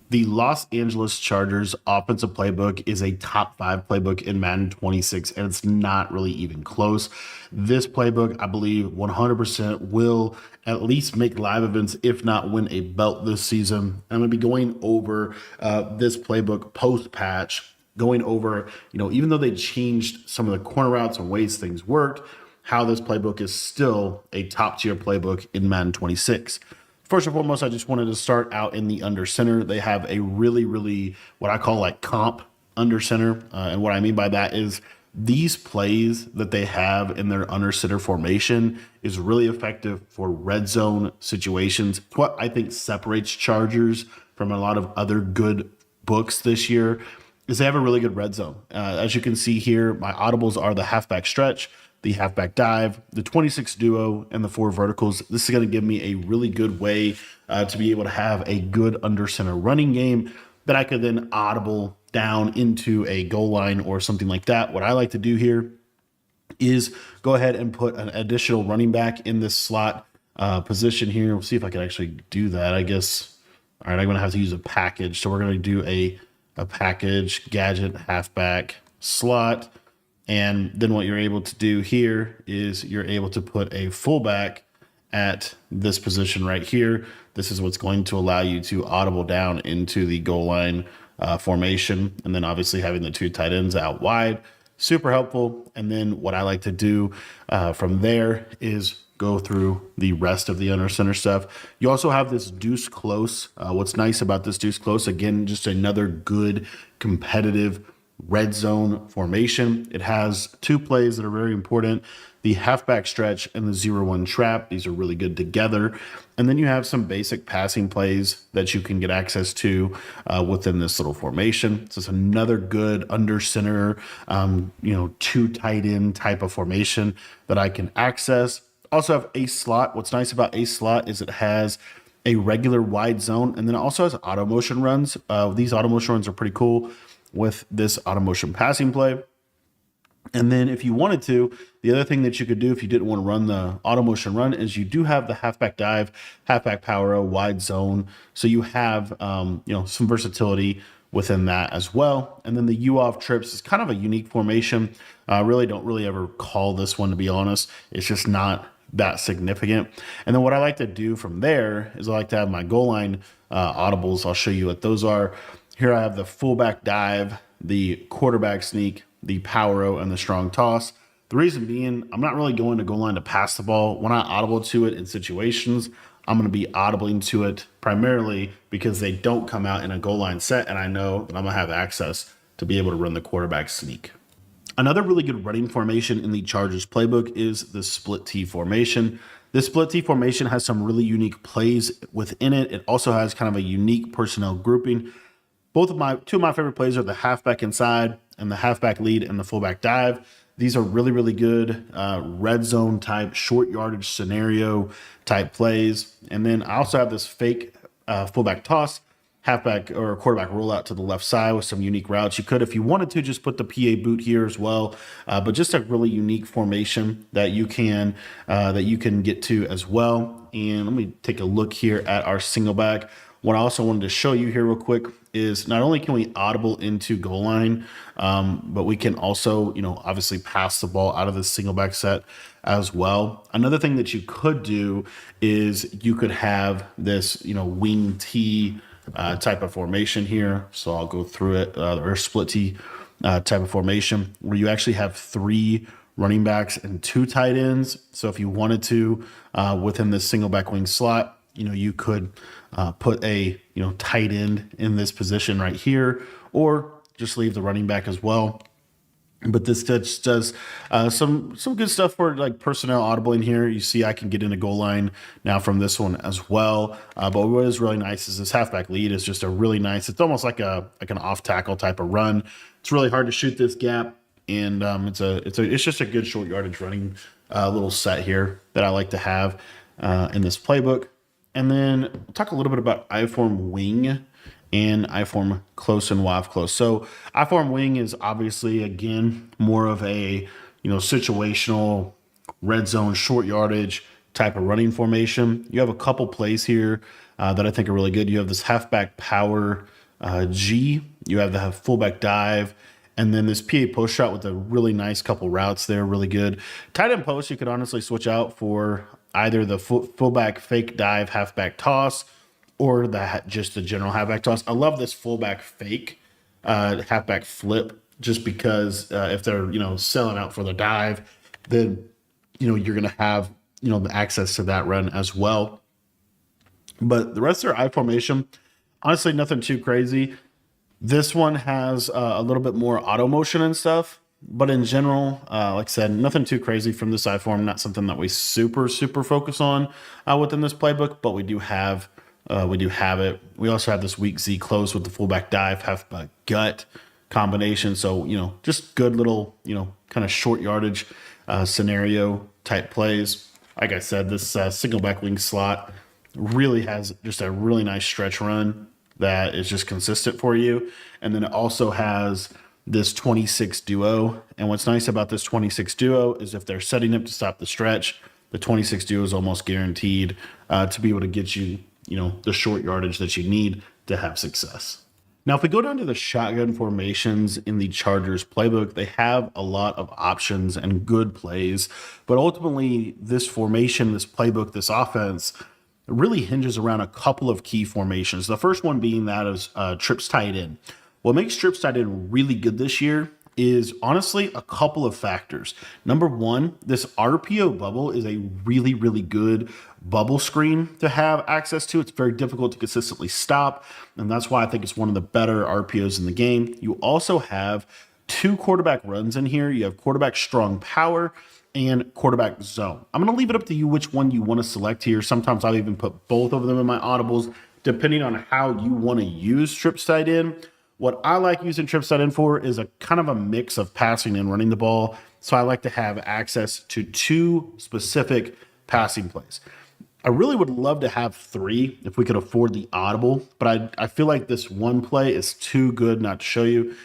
The Los Angeles Chargers offensive playbook is a top 5 playbook in Madden 26, and it's not really even close. This playbook, I believe, 100% will at least make live events, if not win a belt this season. I'm going to be going over this playbook post patch, going over, even though they changed some of the corner routes and ways things worked, how this playbook is still a top tier playbook in Madden 26. First and foremost, I just wanted to start out in the under center. They have a really what I call like comp under center. And what I mean by that is these plays that they have in their under center formation is really effective for red zone situations. What I think separates Chargers from a lot of other good books this year is they have a really good red zone. As you can see here, my audibles are the halfback stretch, the halfback dive, the 26 duo, and the 4 verticals. This is going to give me a really good way to be able to have a good under center running game that I could then audible down into a goal line or something like that. What I like to do here is go ahead and put an additional running back in this slot position here. We'll see if I can actually do that. I guess, all right, I'm going to have to use a package. So we're going to do a package gadget halfback slot. And then what you're able to do here is you're able to put a fullback at this position right here. This is what's going to allow you to audible down into the goal line formation. And then obviously having the 2 tight ends out wide, super helpful. And then what I like to do from there is go through the rest of the under center stuff. You also have this deuce close. What's nice about this deuce close, again, just another good competitive red zone formation. It has 2 plays that are very important: the halfback stretch and the 0-1 trap. These are really good together. And then you have some basic passing plays that you can get access to within this little formation. So it's another good under center, 2 tight end type of formation that I can access. Also have ace slot. What's nice about ace slot is it has a regular wide zone, and then it also has auto motion runs. These auto motion runs are pretty cool with this auto motion passing play. And then if you wanted to, the other thing that you could do if you didn't want to run the auto motion run is you do have the halfback dive, halfback power, wide zone. So you have, some versatility within that as well. And then the U off trips is kind of a unique formation. I really don't ever call this one, to be honest. It's just not that significant. And then what I like to do from there is I like to have my goal line audibles. I'll show you what those are. Here I have the fullback dive, the quarterback sneak, the power-o, and the strong toss. The reason being, I'm not really going to goal line to pass the ball. When I audible to it in situations, I'm going to be audibling to it primarily because they don't come out in a goal line set, and I know that I'm going to have access to be able to run the quarterback sneak. Another really good running formation in the Chargers playbook is the split T formation. This split T formation has some really unique plays within it. It also has kind of a unique personnel grouping. Two of my favorite plays are the halfback inside and the halfback lead and the fullback dive. These are really good red zone type, short yardage scenario type plays. And then I also have this fake fullback toss, halfback or quarterback rollout to the left side with some unique routes. You could, if you wanted to, just put the PA boot here as well, but just a really unique formation that you can get to as well. And let me take a look here at our single back. What I also wanted to show you here real quick is not only can we audible into goal line, but we can also, obviously pass the ball out of the single back set as well. Another thing that you could do is you could have this, wing T type of formation here. So I'll go through it, or split T type of formation where you actually have 3 running backs and 2 tight ends. So if you wanted to, within this single back wing slot, you could put a tight end in this position right here, or just leave the running back as well. But this just does some good stuff for like personnel audibling here. You see I can get in a goal line now from this one as well. But what is really nice is this halfback lead is just a really nice, it's almost like an off tackle type of run. It's really hard to shoot this gap. And it's just a good short yardage running little set here that I like to have in this playbook. And then we'll talk a little bit about I-form wing and I-form close and WAF close. So I-form wing is obviously, again, more of a situational red zone short yardage type of running formation. You have a couple plays here that I think are really good. You have this halfback power G. You have the fullback dive. And then this PA post shot with a really nice couple routes there, really good. Tight end post, you could honestly switch out for either the fullback fake dive, halfback toss, or just the general halfback toss. I love this fullback fake halfback flip, just because if they're selling out for the dive, then you're going to have the access to that run as well. But the rest of their I formation, honestly, nothing too crazy. This one has a little bit more auto motion and stuff, but in general, like I said, nothing too crazy from this I form. Not something that we super focus on within this playbook, but we do have it. We also have this weak Z close with the fullback dive, halfback gut combination. So just good little kind of short yardage scenario type plays. Like I said, this single back wing slot really has just a really nice stretch run that is just consistent for you. And then it also has this 26 duo. And what's nice about this 26 duo is if they're setting up to stop the stretch, the 26 duo is almost guaranteed to be able to get you, the short yardage that you need to have success. Now, if we go down to the shotgun formations in the Chargers playbook, they have a lot of options and good plays. But ultimately, this formation, this playbook, this offense really hinges around a couple of key formations. The first one being that of trips tight end. What makes trips tight end really good this year is honestly a couple of factors. Number one, this RPO bubble is a really good bubble screen to have access to. It's very difficult to consistently stop, and that's why I think it's one of the better RPOs in the game. You also have two quarterback runs in here. You have quarterback strong power and quarterback zone. I'm going to leave it up to you which one you want to select here. Sometimes I'll even put both of them in my audibles, depending on how you want to use trips tight end. What I like using trips tight end for is a kind of a mix of passing and running the ball. So I like to have access to two specific passing plays. I really would love to have three if we could afford the audible, but I feel like this one play is too good not to show you.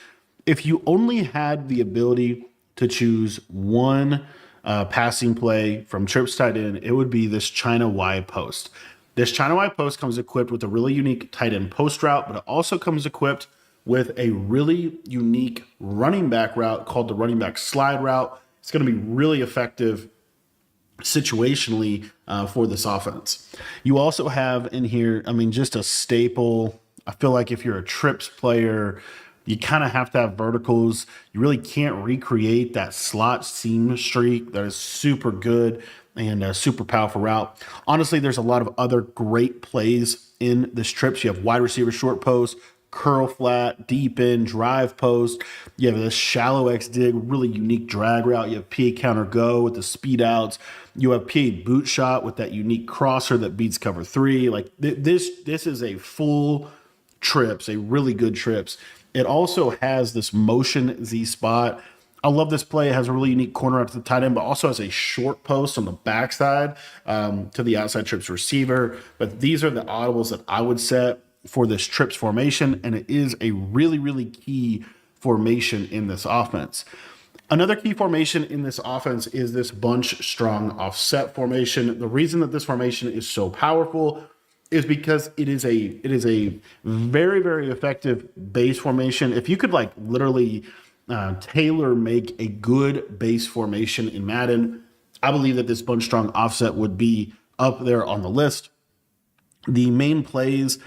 If you only had the ability to choose one passing play from trips tight end, it would be this China Y post. This China Y post comes equipped with a really unique tight end post route, but it also comes equipped with a really unique running back route called the running back slide route. It's going to be really effective situationally for this offense. You also have in here, just a staple. I feel like if you're a trips player, you kind of have to have verticals. You really can't recreate that slot seam streak that is super good and a super powerful route. Honestly, there's a lot of other great plays in this trips. You have wide receiver short post, curl flat, deep in, drive post. You have this shallow X dig, really unique drag route. You have PA counter go with the speed outs. You have PA boot shot with that unique crosser that beats cover three. Like this is a full trips, a really good trips. It also has this motion Z spot. I love this play. It has a really unique corner out to the tight end, but also has a short post on the backside to the outside trips receiver. But these are the audibles that I would set for this trips formation, and it is a really key formation in this offense. Another key formation in this offense is this bunch strong offset formation. The reason that this formation is so powerful is because it is a very effective base formation. If you could literally tailor make a good base formation in Madden, I believe that this bunch strong offset would be up there on the list. The main plays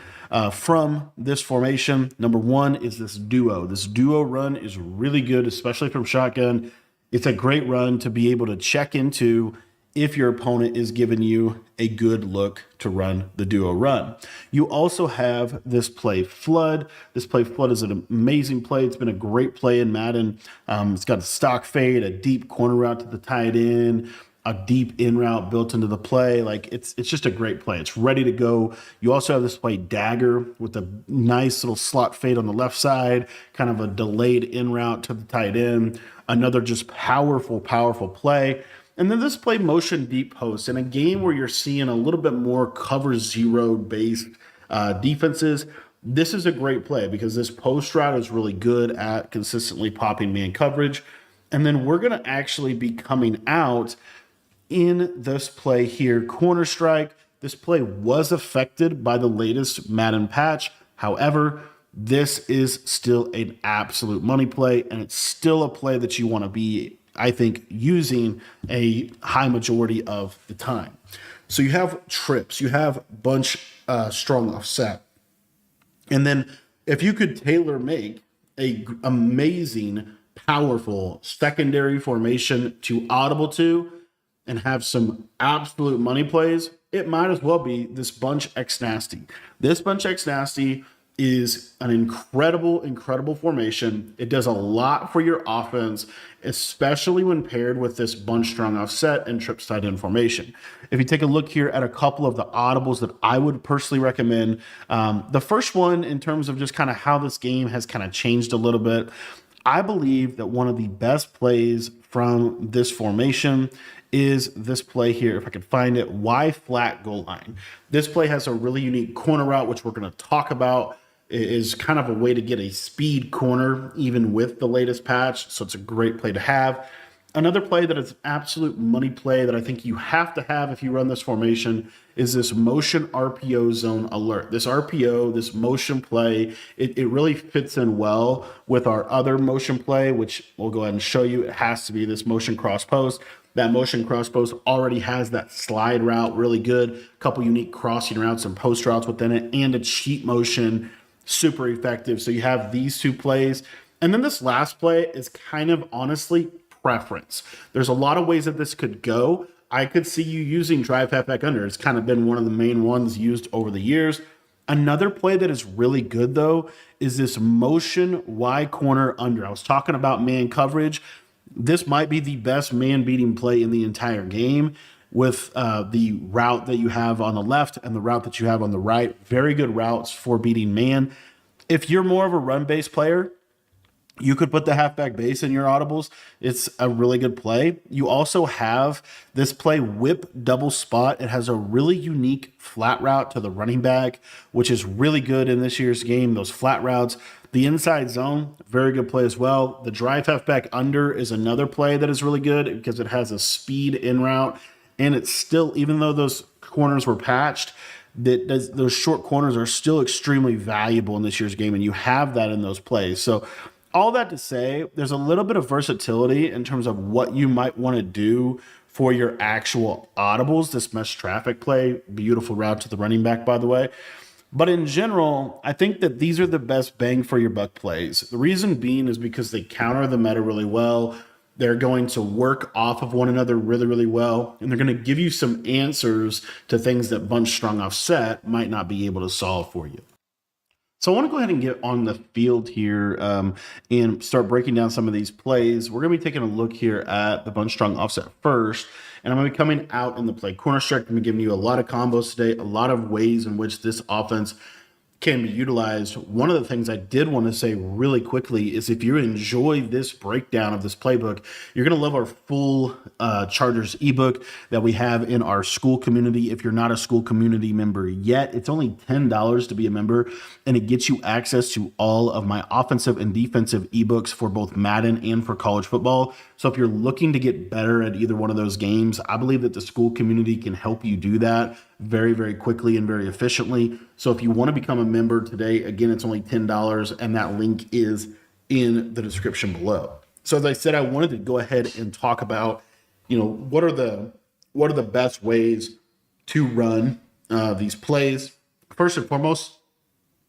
from this formation, number one is this duo. This duo run is really good, especially from shotgun. It's a great run to be able to check into if your opponent is giving you a good look to run the duo run. You also have this play flood. This play flood is an amazing play. It's been a great play in Madden. It's got a stock fade, a deep corner route to the tight end, a deep in route built into the play. It's just a great play. It's ready to go. You also have this play dagger with a nice little slot fade on the left side, kind of a delayed in route to the tight end. Another just powerful play. And then this play motion deep post in a game where you're seeing a little bit more cover zero based defenses. This is a great play because this post route is really good at consistently popping man coverage. And then we're going to actually be coming out in this play here, corner strike. This play was affected by the latest Madden patch. However, this is still an absolute money play, and it's still a play that you want to be, I think, using a high majority of the time. So you have trips, you have bunch strong offset, and then if you could tailor make a amazing, powerful secondary formation to audible to and have some absolute money plays, it might as well be this bunch X nasty. This bunch X nasty is an incredible formation. It does a lot for your offense, especially when paired with this bunch strong offset and trips tight end formation. If you take a look here at a couple of the audibles that I would personally recommend, the first one in terms of just kind of how this game has kind of changed a little bit, I believe that one of the best plays from this formation is this play here. If I could find it, Y flat goal line. This play has a really unique corner route, which we're going to talk about. It is kind of a way to get a speed corner, even with the latest patch. So it's a great play to have. Another play that is absolute money play that I think you have to have if you run this formation is this motion RPO zone alert. This RPO, this motion play, it really fits in well with our other motion play, which we'll go ahead and show you. It has to be this motion cross post. That motion cross post already has that slide route, really good. A couple unique crossing routes and post routes within it, and a cheat motion, super effective. So you have these two plays. And then this last play is kind of honestly preference. There's a lot of ways that this could go. I could see you using drive halfback under. It's kind of been one of the main ones used over the years. Another play that is really good, though, is this motion Y corner under. I was talking about man coverage. This might be the best man beating play in the entire game with the route that you have on the left and the route that you have on the right. Very good routes for beating man. If you're more of a run-based player, you could put the halfback base in your audibles. It's a really good play. You also have this play whip double spot. It has a really unique flat route to the running back, which is really good in this year's game, those flat routes. The inside zone, very good play as well. The drive halfback under is another play that is really good because it has a speed in route. And it's still, even though those corners were patched, those short corners are still extremely valuable in this year's game, and you have that in those plays. So all that to say, there's a little bit of versatility in terms of what you might want to do for your actual audibles. This mesh traffic play, beautiful route to the running back, by the way. But in general, I think that these are the best bang for your buck plays. The reason being is because they counter the meta really well. They're going to work off of one another really well, and they're going to give you some answers to things that bunch strong offset might not be able to solve for you. So I want to go ahead and get on the field here and start breaking down some of these plays. We're going to be taking a look here at the bunch strong offset first, and I'm going to be coming out in the play corner strike. I'm going to be giving you a lot of combos today, a lot of ways in which this offense can be utilized. One of the things I did want to say really quickly is if you enjoy this breakdown of this playbook, you're going to love our full Chargers ebook that we have in our school community. If you're not a school community member yet, it's only $10 to be a member, and it gets you access to all of my offensive and defensive ebooks for both Madden and for college football. So if you're looking to get better at either one of those games, I believe that the school community can help you do that very quickly and very efficiently. So if you want to become a member today, again, it's only $10, and that link is in the description below. So as I said, I wanted to go ahead and talk about, what are the best ways to run these plays. First and foremost,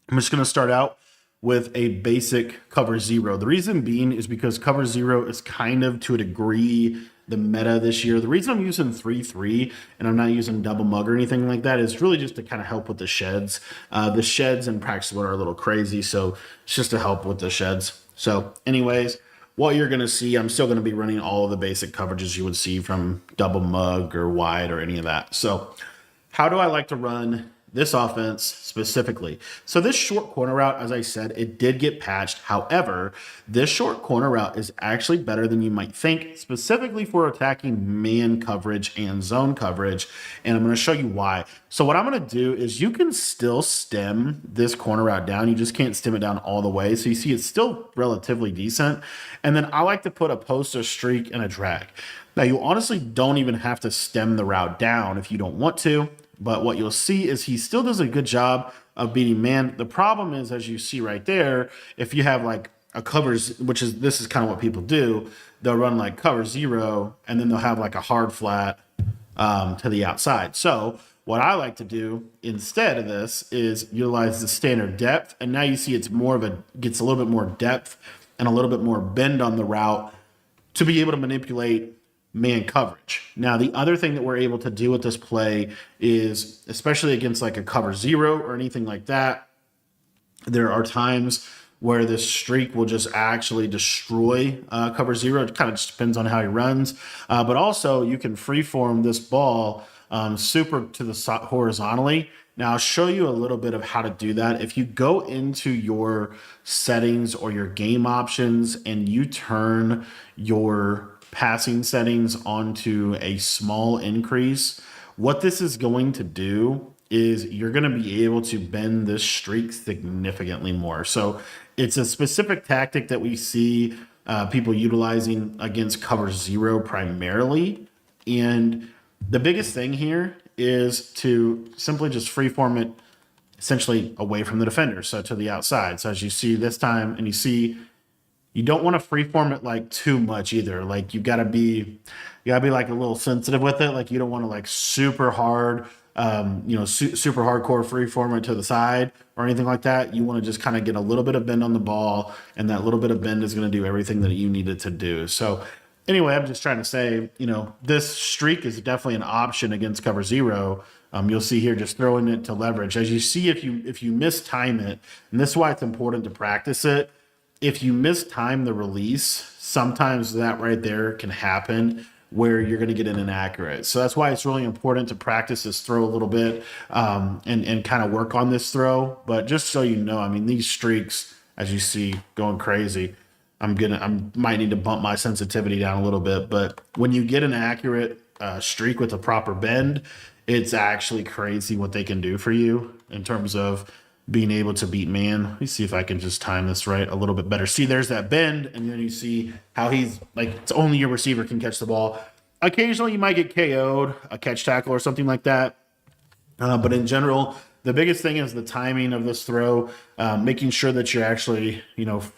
I'm just going to start out with a basic cover zero. The reason being is because cover zero is kind of, to a degree, the meta this year. The reason I'm using 3-3 and I'm not using double mug or anything like that is really just to kind of help with the sheds. The sheds in practice are a little crazy, so it's just to help with the sheds. So anyways, what you're going to see, I'm still going to be running all of the basic coverages you would see from double mug or wide or any of that. So how do I like to run this offense specifically. So this short corner route, as I said, it did get patched. However, this short corner route is actually better than you might think, specifically for attacking man coverage and zone coverage. And I'm going to show you why. So what I'm going to do is you can still stem this corner route down. You just can't stem it down all the way. So you see it's still relatively decent. And then I like to put a post, a streak, and a drag. Now you honestly don't even have to stem the route down if you don't want to. But what you'll see is he still does a good job of beating man. The problem is, as you see right there, if you have like a covers, which is this is kind of what people do, they'll run like cover zero and then they'll have like a hard flat to the outside. So what I like to do instead of this is utilize the standard depth. And now you see it's more of gets a little bit more depth and a little bit more bend on the route to be able to manipulate man coverage. Now, the other thing that we're able to do with this play is, especially against like a cover zero or anything like that, there are times where this streak will just actually destroy cover zero. It kind of just depends on how he runs. But also you can freeform this ball super to the horizontally. Now I'll show you a little bit of how to do that. If you go into your settings or your game options and you turn your passing settings onto a small increase, what this is going to do is you're going to be able to bend this streak significantly more. So it's a specific tactic that we see people utilizing against cover zero primarily. And the biggest thing here is to simply just freeform it essentially away from the defender, so to the outside. So as you see this time, and you see, you don't want to freeform it like too much either. Like you gotta be like a little sensitive with it. Like you don't want to like super hard, super hardcore freeform it to the side or anything like that. You want to just kind of get a little bit of bend on the ball, and that little bit of bend is going to do everything that you need it to do. So anyway, I'm just trying to say, this streak is definitely an option against cover zero. You'll see here just throwing it to leverage. As you see, if you mistime it, and this is why it's important to practice it. If you mistime the release, sometimes that right there can happen where you're going to get an inaccurate. So that's why it's really important to practice this throw a little bit and kind of work on this throw. But just so you know, I mean, these streaks, as you see, going crazy. I might need to bump my sensitivity down a little bit, but when you get an accurate streak with a proper bend, it's actually crazy what they can do for you in terms of being able to beat man. Let me see if I can just time this right a little bit better. See, there's that bend, and then you see how he's like, it's only your receiver can catch the ball. Occasionally you might get KO'd, a catch tackle or something like that. But in general, the biggest thing is the timing of this throw, making sure that you're actually,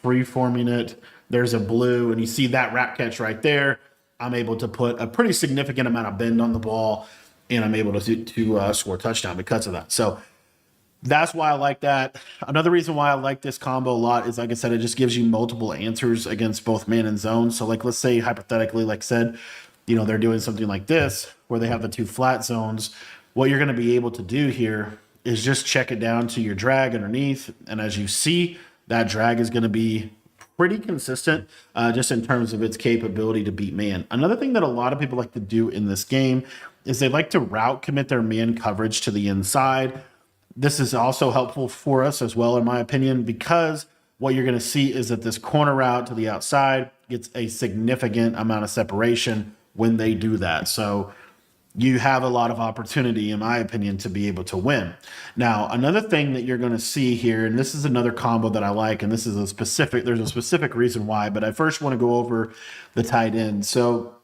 free forming it. There's a blue, and you see that wrap catch right there. I'm able to put a pretty significant amount of bend on the ball, and I'm able to score a touchdown because of that. So that's why I like that. Another reason why I like this combo a lot is, like I said, it just gives you multiple answers against both man and zone. So like, let's say hypothetically, like I said, they're doing something like this where they have the two flat zones. What you're going to be able to do here is just check it down to your drag underneath. And as you see, that drag is going to be pretty consistent just in terms of its capability to beat man. Another thing that a lot of people like to do in this game is they like to route commit their man coverage to the inside. This is also helpful for us as well, in my opinion, because what you're going to see is that this corner route to the outside gets a significant amount of separation when they do that. So you have a lot of opportunity, in my opinion, to be able to win. Now, another thing that you're going to see here, and this is another combo that I like, and there's a specific reason why, but I first want to go over the tight end. So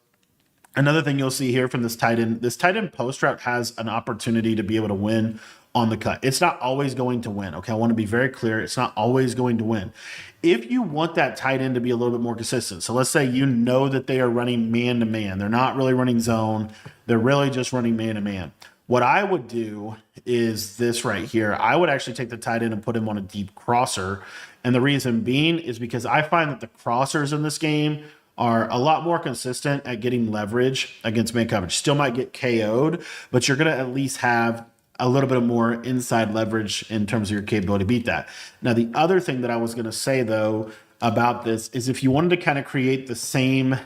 another thing you'll see here from this tight end post route has an opportunity to be able to win on the cut. It's not always going to win. Okay, I want to be very clear. It's not always going to win. If you want that tight end to be a little bit more consistent, so let's say that they are running man to man. They're not really running zone. They're really just running man to man. What I would do is this right here. I would actually take the tight end and put him on a deep crosser. And the reason being is because I find that the crossers in this game are a lot more consistent at getting leverage against man coverage. Still might get KO'd, but you're going to at least have a little bit more inside leverage in terms of your capability to beat that. Now, the other thing that I was going to say, though, about this is if you wanted to kind of create the same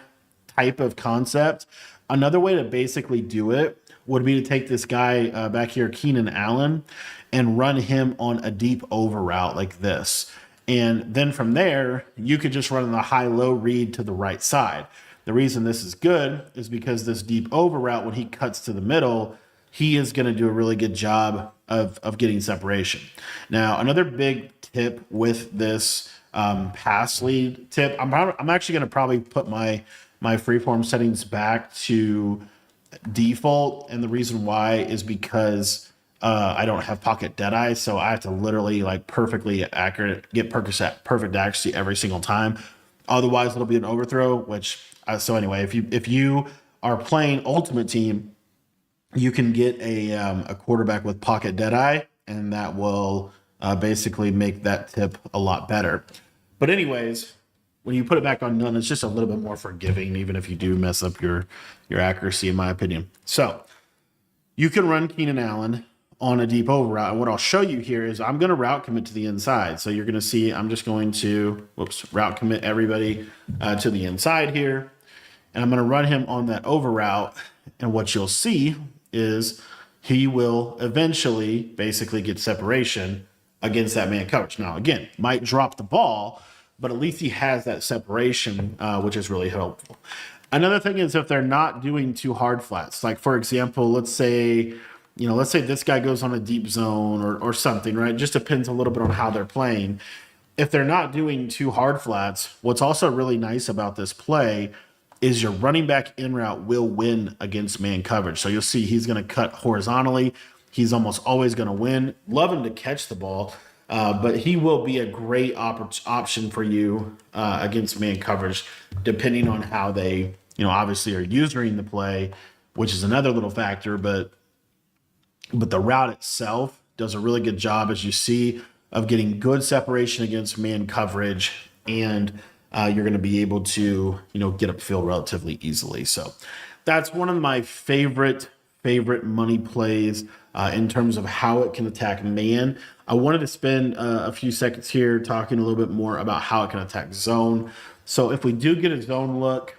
type of concept, another way to basically do it would be to take this guy back here, Keenan Allen, and run him on a deep over route like this. And then from there, you could just run the high-low read to the right side. The reason this is good is because this deep over route, when he cuts to the middle, he is going to do a really good job of getting separation. Now, another big tip with this pass lead tip, I'm actually going to probably put my freeform settings back to default, and the reason why is because I don't have pocket deadeye, so I have to literally like perfectly accurate get perfect accuracy every single time. Otherwise, it'll be an overthrow. Which so anyway, if you are playing Ultimate Team, you can get a quarterback with pocket deadeye, and that will basically make that tip a lot better. But anyways, when you put it back on none, it's just a little bit more forgiving, even if you do mess up your accuracy, in my opinion. So you can run Keenan Allen on a deep over route. And what I'll show you here is I'm going to route commit to the inside. So you're going to see I'm just going to, route commit everybody to the inside here. And I'm going to run him on that over route. And what you'll see is he will eventually basically get separation against that man coverage. Now, again, might drop the ball, but at least he has that separation, which is really helpful. Another thing is if they're not doing too hard flats, like for example, let's say this guy goes on a deep zone or something, right? It just depends a little bit on how they're playing. If they're not doing too hard flats, what's also really nice about this play is your running back in route will win against man coverage. So you'll see he's going to cut horizontally. He's almost always going to win. Love him to catch the ball, but he will be a great option for you against man coverage, depending on how they, obviously are using the play, which is another little factor, but the route itself does a really good job, as you see, of getting good separation against man coverage, and you're going to be able to, get upfield relatively easily. So that's one of my favorite money plays in terms of how it can attack man. I wanted to spend a few seconds here talking a little bit more about how it can attack zone. So if we do get a zone look,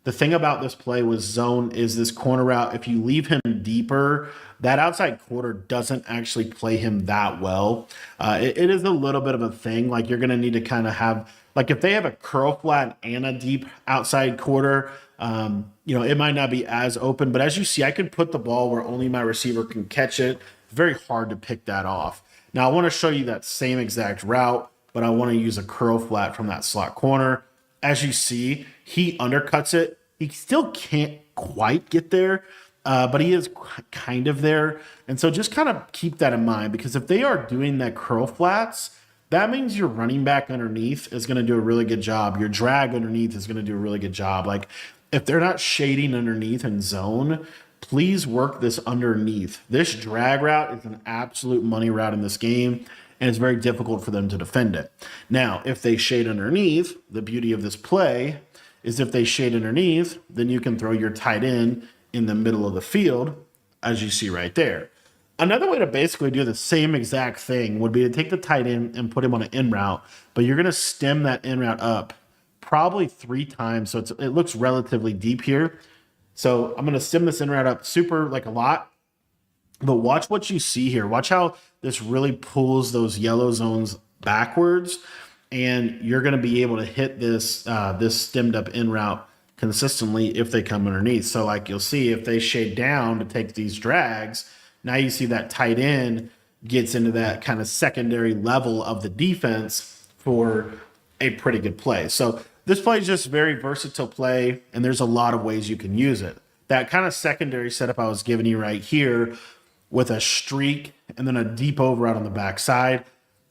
the thing about this play with zone is this corner route. If you leave him deeper, that outside quarter doesn't actually play him that well. It is a little bit of a thing. Like you're going to need to kind of have, like if they have a curl flat and a deep outside quarter, it might not be as open. But as you see, I can put the ball where only my receiver can catch it. It's very hard to pick that off. Now I want to show you that same exact route, but I want to use a curl flat from that slot corner. As you see, he undercuts it. He still can't quite get there, but he is kind of there. And so just kind of keep that in mind, because if they are doing that curl flats, that means your running back underneath is going to do a really good job. Your drag underneath is going to do a really good job. Like if they're not shading underneath in zone, please work this underneath. This drag route is an absolute money route in this game, and it's very difficult for them to defend it. Now, if they shade underneath, the beauty of this play is if they shade underneath, then you can throw your tight end in the middle of the field, as you see right there. Another way to basically do the same exact thing would be to take the tight end and put him on an in route, but you're going to stem that in route up probably 3 times, so it looks relatively deep here. So I'm going to stem this in route up super, like a lot. But watch what you see here. Watch how this really pulls those yellow zones backwards, and you're going to be able to hit this this stemmed up in route consistently if they come underneath. So like you'll see, if they shade down to take these drags, now you see that tight end gets into that kind of secondary level of the defense for a pretty good play. So this play is just very versatile play, and there's a lot of ways you can use it. That kind of secondary setup I was giving you right here, with a streak and then a deep over out on the backside,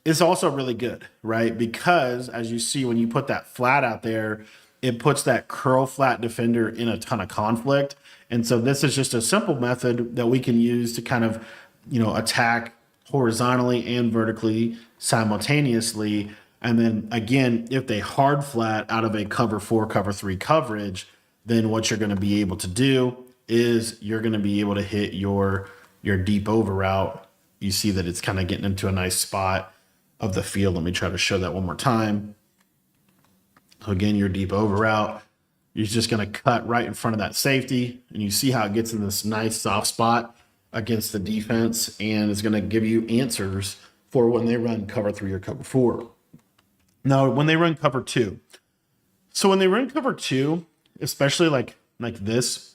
is also really good, right? Because as you see, when you put that flat out there, it puts that curl flat defender in a ton of conflict. And so this is just a simple method that we can use to kind of, attack horizontally and vertically simultaneously. And then again, if they hard flat out of a cover 4, cover 3 coverage, then what you're going to be able to do is you're going to be able to hit your deep over route. You see that it's kind of getting into a nice spot of the field. Let me try to show that one more time. So again, your deep over route, you're just going to cut right in front of that safety, and you see how it gets in this nice soft spot against the defense and is going to give you answers for when they run cover 3 or cover 4. Now, when they run cover 2, so when they run cover 2, especially like this,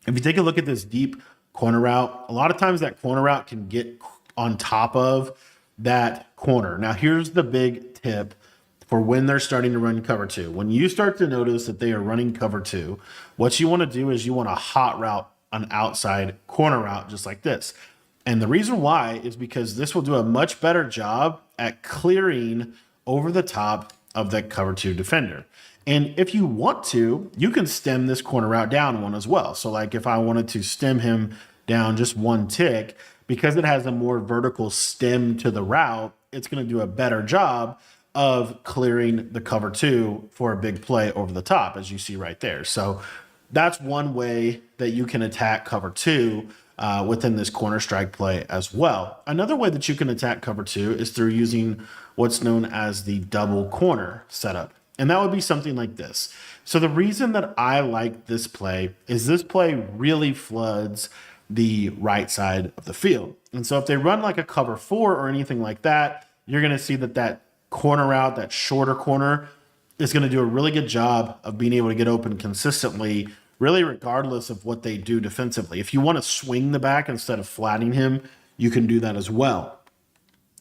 if you take a look at this deep corner route, a lot of times that corner route can get on top of that corner. Now, here's the big tip for when they're starting to run cover 2. When you start to notice that they are running cover 2, what you want to do is you want to hot route an outside corner route just like this. And the reason why is because this will do a much better job at clearing over the top of that cover 2 defender. And if you want to, you can stem this corner route down one as well. So like if I wanted to stem him down just one tick, because it has a more vertical stem to the route, it's going to do a better job of clearing the cover 2 for a big play over the top, as you see right there. So that's one way that you can attack cover 2 within this corner strike play as well. Another way that you can attack cover 2 is through using what's known as the double corner setup. And that would be something like this. So the reason that I like this play is this play really floods the right side of the field. And so if they run like a cover 4 or anything like that, you're going to see that that corner route, that shorter corner, is going to do a really good job of being able to get open consistently, really regardless of what they do defensively. If you want to swing the back instead of flattening him, you can do that as well.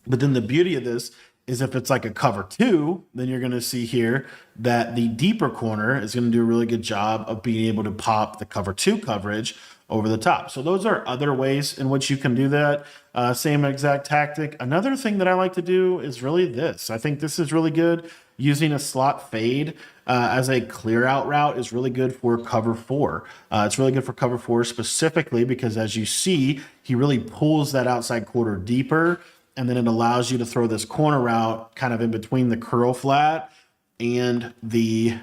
But then the beauty of this is if it's like a cover 2, then you're going to see here that the deeper corner is going to do a really good job of being able to pop the cover 2 coverage over the top. So those are other ways in which you can do that. Same exact tactic. Another thing that I like to do is really this. I think this is really good. Using a slot fade as a clear out route is really good for cover 4. It's really good for cover 4 specifically because as you see, he really pulls that outside quarter deeper, and then it allows you to throw this corner route kind of in between the curl flat and the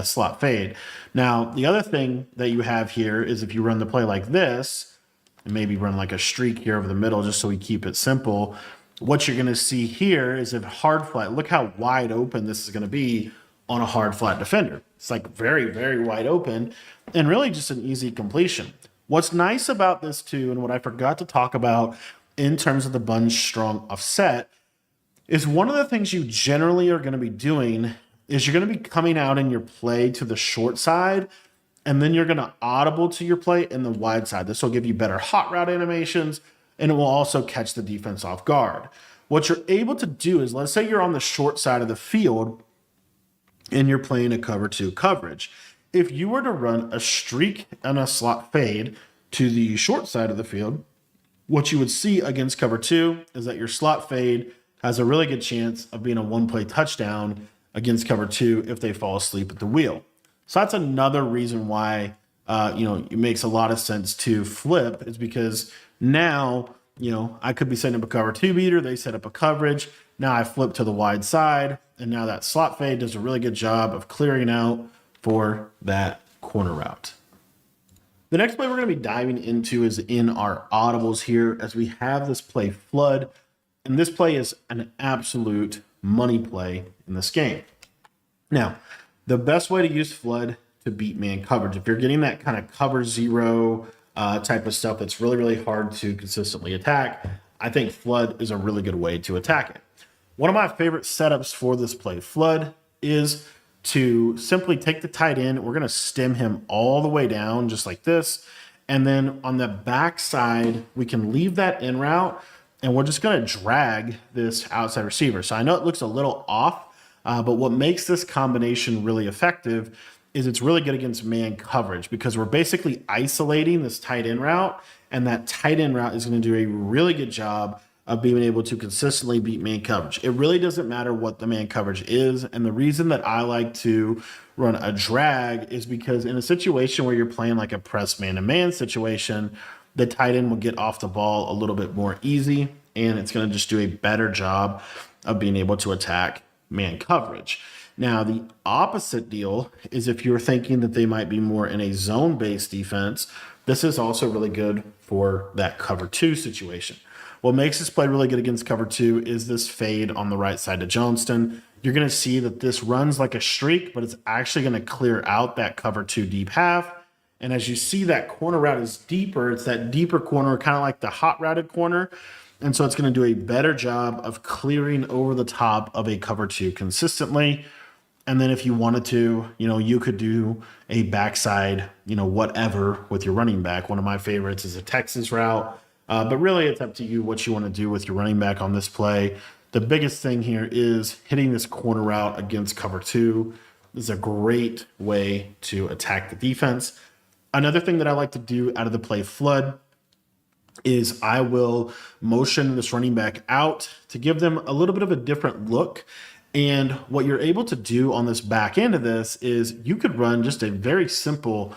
slot fade. Now, the other thing that you have here is if you run the play like this, and maybe run like a streak here over the middle just so we keep it simple, what you're going to see here is if hard flat, look how wide open this is going to be on a hard flat defender. It's like very, very wide open and really just an easy completion. What's nice about this too, and what I forgot to talk about in terms of the bunch strong offset, is one of the things you generally are going to be doing is you're going to be coming out in your play to the short side, and then you're going to audible to your play in the wide side. This will give you better hot route animations, and it will also catch the defense off guard. What you're able to do is, let's say you're on the short side of the field and you're playing a cover 2 coverage. If you were to run a streak and a slot fade to the short side of the field, what you would see against cover 2 is that your slot fade has a really good chance of being a one-play touchdown against cover 2 if they fall asleep at the wheel. So that's another reason why it makes a lot of sense to flip, is because now I could be setting up a cover 2 beater, they set up a coverage, now I flip to the wide side, and now that slot fade does a really good job of clearing out for that corner route. The next play we're going to be diving into is in our audibles here, as we have this play flood, and this play is an absolute money play in this game. Now, the best way to use flood to beat man coverage, if you're getting that kind of cover 0 type of stuff that's really, really hard to consistently attack, I think flood is a really good way to attack it. One of my favorite setups for this play, flood, is to simply take the tight end. We're going to stem him all the way down just like this. And then on the back side, we can leave that in route, and we're just going to drag this outside receiver. So I know it looks a little off, but what makes this combination really effective is it's really good against man coverage, because we're basically isolating this tight end route, and that tight end route is going to do a really good job of being able to consistently beat man coverage. It really doesn't matter what the man coverage is. And the reason that I like to run a drag is because in a situation where you're playing like a press man-to-man situation, the tight end will get off the ball a little bit more easy, and it's going to just do a better job of being able to attack man coverage. Now, the opposite deal is if you're thinking that they might be more in a zone-based defense, this is also really good for that cover 2 situation. What makes this play really good against cover 2 is this fade on the right side to Johnston. You're going to see that this runs like a streak, but it's actually going to clear out that cover 2 deep half, And as you see, that corner route is deeper. It's that deeper corner, kind of like the hot routed corner. And so it's going to do a better job of clearing over the top of a cover two consistently. And then if you wanted to, you could do a backside, whatever with your running back. One of my favorites is a Texas route. But really, it's up to you what you want to do with your running back on this play. The biggest thing here is hitting this corner route against cover two. This is a great way to attack the defense. Another thing that I like to do out of the play flood is I will motion this running back out to give them a little bit of a different look. And what you're able to do on this back end of this is you could run just a very simple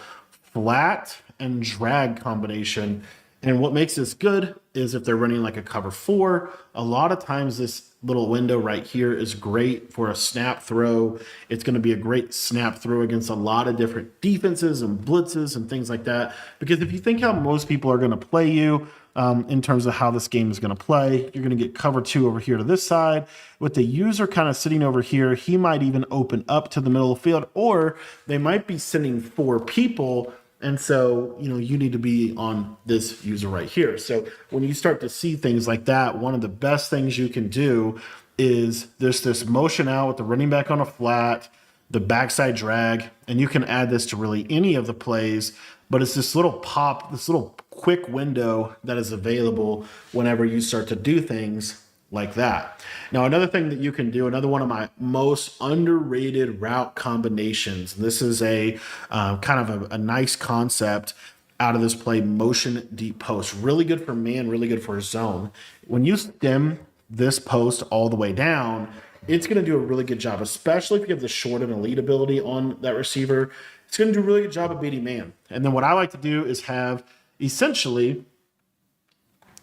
flat and drag combination. And what makes this good is if they're running like a cover four, a lot of times this little window right here is great for a snap throw. It's going to be a great snap throw against a lot of different defenses and blitzes and things like that. Because if you think how most people are going to play you in terms of how this game is going to play, you're going to get cover two over here to this side. With the user kind of sitting over here, he might even open up to the middle of the field, or they might be sending four people. And so, you need to be on this user right here. So when you start to see things like that, one of the best things you can do is there's this motion out with the running back on a flat, the backside drag, and you can add this to really any of the plays, but it's this little pop, this little quick window that is available whenever you start to do things like that. Now, another thing that you can do, another one of my most underrated route combinations, this is a kind of a nice concept out of this play, motion deep post. Really good for man, really good for zone. When you stem this post all the way down, it's going to do a really good job, especially if you have the short and elite ability on that receiver. It's going to do a really good job of beating man. And then what I like to do is have essentially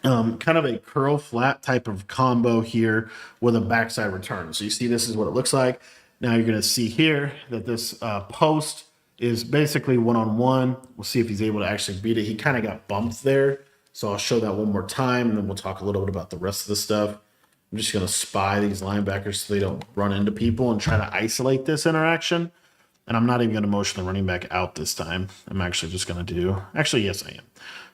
kind of a curl flat type of combo here with a backside return. So you see this is what it looks like. Now you're going to see here that this post is basically one-on-one. We'll see if he's able to actually beat it. He kind of got bumped there. So I'll show that one more time, and then we'll talk a little bit about the rest of the stuff. I'm just going to spy these linebackers so they don't run into people and try to isolate this interaction. And I'm not even going to motion the running back out this time. I'm actually just going to do, actually, yes, I am.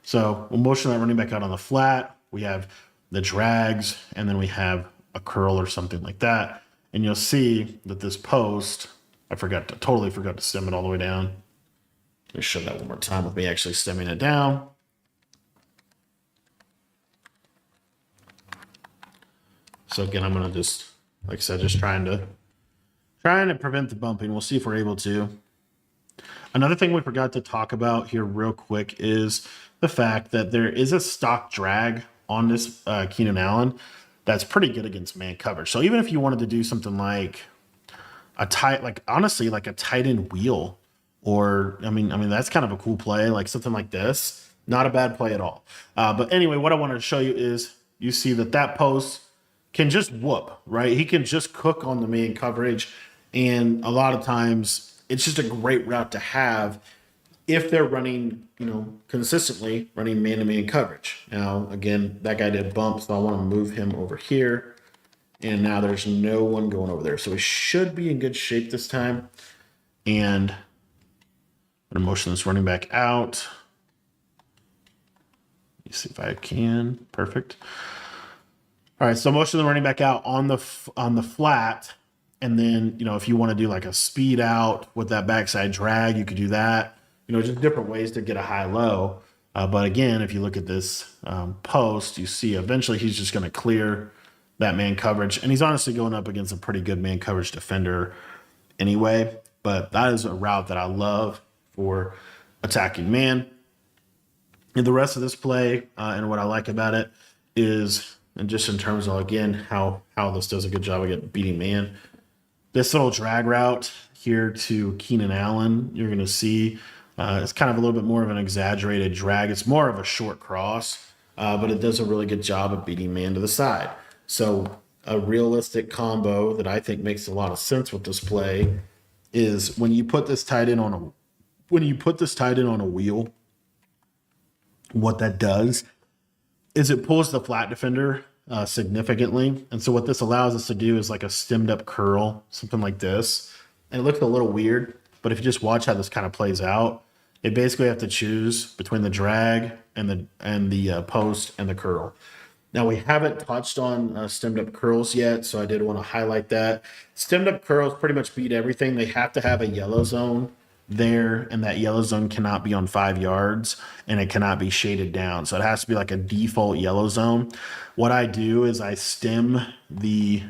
So we'll motion that running back out on the flat. We have the drags, and then we have a curl or something like that. And you'll see that this post, totally forgot to stem it all the way down. Let me show that one more time with me actually stemming it down. So again, I'm going to just, like I said, just trying to prevent the bumping. We'll see if we're able to. Another thing we forgot to talk about here real quick is the fact that there is a stock drag on this Keenan Allen that's pretty good against man coverage. So even if you wanted to do something like a tight end wheel, or I mean that's kind of a cool play, like something like this, not a bad play at all. But anyway, what I wanted to show you is you see that post can just whoop, right? He can just cook on the man coverage, and a lot of times it's just a great route to have if they're running, consistently running man-to-man coverage. Now, again, that guy did bump, so I want to move him over here. And now there's no one going over there. So we should be in good shape this time. And I'm going to motion this running back out. Let me see if I can. Perfect. All right, so motion the running back out on the flat. And then, if you want to do like a speed out with that backside drag, you could do that. Just different ways to get a high-low. But again, if you look at this post, you see eventually he's just going to clear that man coverage. And he's honestly going up against a pretty good man coverage defender anyway. But that is a route that I love for attacking man. And the rest of this play and what I like about it is, and just in terms of, again, how this does a good job of getting beating man, this little drag route here to Keenan Allen, you're going to see it's kind of a little bit more of an exaggerated drag. It's more of a short cross, but it does a really good job of beating man to the side. So a realistic combo that I think makes a lot of sense with this play is when you put this tight end on a wheel, what that does is it pulls the flat defender significantly. And so what this allows us to do is like a stemmed up curl, something like this. And it looks a little weird, but if you just watch how this kind of plays out, They basically have to choose between the drag and the post and the curl. Now we haven't touched on stemmed up curls yet, so I did want to highlight that. Stemmed up curls pretty much beat everything. They have to have a yellow zone there, and that yellow zone cannot be on 5 yards, and it cannot be shaded down. So it has to be like a default yellow zone. What I do is I stem the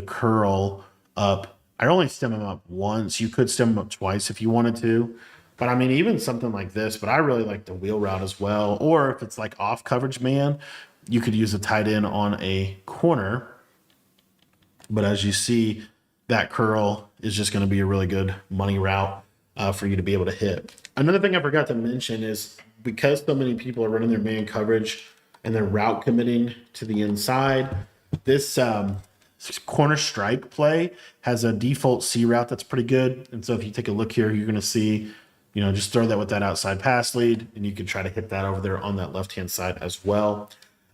curl up. I only stem them up once. You could stem them up twice if you wanted to. But I mean, even something like this, but I really like the wheel route as well. Or if it's like off coverage man, you could use a tight end on a corner. But as you see, that curl is just going to be a really good money route for you to be able to hit. Another thing I forgot to mention is because so many people are running their man coverage and they're route committing to the inside, this corner strike play has a default C route that's pretty good. And so if you take a look here, you're going to see, just throw that with that outside pass lead, and you can try to hit that over there on that left-hand side as well.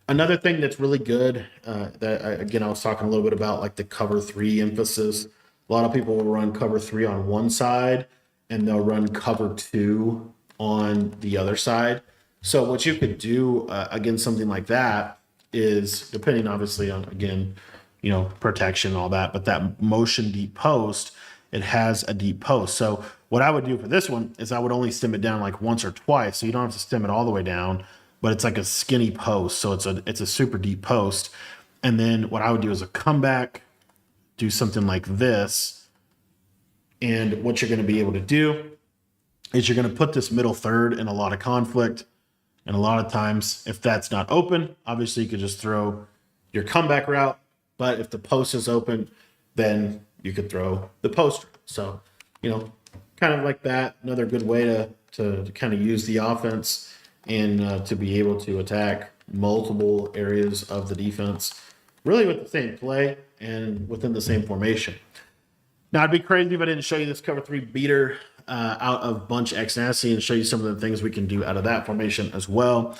Another thing that's really good I was talking a little bit about, like the cover 3 emphasis. A lot of people will run cover 3 on one side, and they'll run cover 2 on the other side. So what you could do against something like that is, depending obviously on, again, protection and all that, but that motion deep post, it has a deep post. So what I would do for this one is I would only stem it down like once or twice. So you don't have to stem it all the way down, but it's like a skinny post. So it's a super deep post. And then what I would do is a comeback, do something like this. And what you're going to be able to do is you're going to put this middle third in a lot of conflict. And a lot of times, if that's not open, obviously you could just throw your comeback route. But if the post is open, then you could throw the post. So, kind of like that. Another good way to kind of use the offense and to be able to attack multiple areas of the defense, really with the same play and within the same formation. Now, I'd be crazy if I didn't show you this cover 3 beater out of bunch X nasty and show you some of the things we can do out of that formation as well.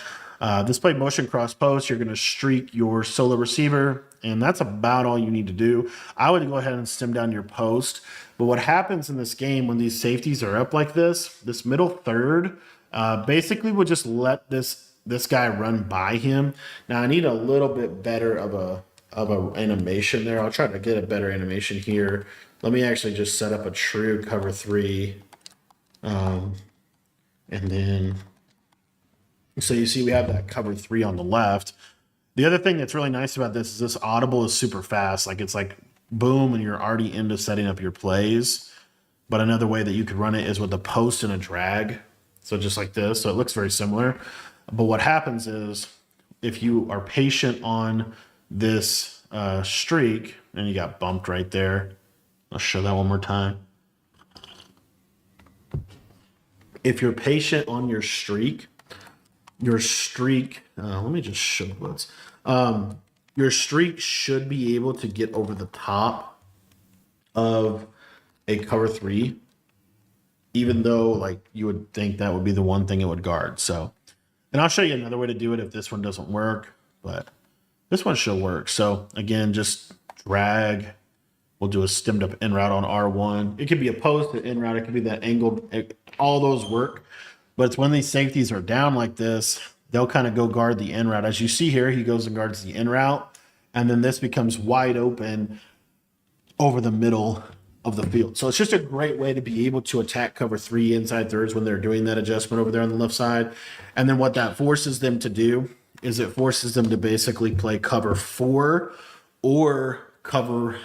This play motion cross post, you're going to streak your solo receiver, and that's about all you need to do. I would go ahead and stem down your post, but what happens in this game when these safeties are up like this middle third basically will just let this guy run by him. Now I need a little bit better of a animation there. I'll try to get a better animation here. Let me actually just set up a true cover 3, and then. So you see we have that cover 3 on the left. The other thing that's really nice about this is this audible is super fast. Like it's like boom, and you're already into setting up your plays. But another way that you could run it is with a post and a drag. So just like this. So it looks very similar. But what happens is if you are patient on this streak, and you got bumped right there. I'll show that one more time. If you're patient on your streak, let me just show what's, your streak should be able to get over the top of a cover 3, even though like you would think that would be the one thing it would guard. So, and I'll show you another way to do it if this one doesn't work, but this one should work. So again, just drag. We'll do a stemmed up in route on R1. It could be a post, an in route. It could be that angled. All those work. But it's when these safeties are down like this, they'll kind of go guard the in route. As you see here, he goes and guards the in route. And then this becomes wide open over the middle of the field. So it's just a great way to be able to attack cover 3 inside thirds when they're doing that adjustment over there on the left side. And then what that forces them to do is it forces them to basically play cover 4 or cover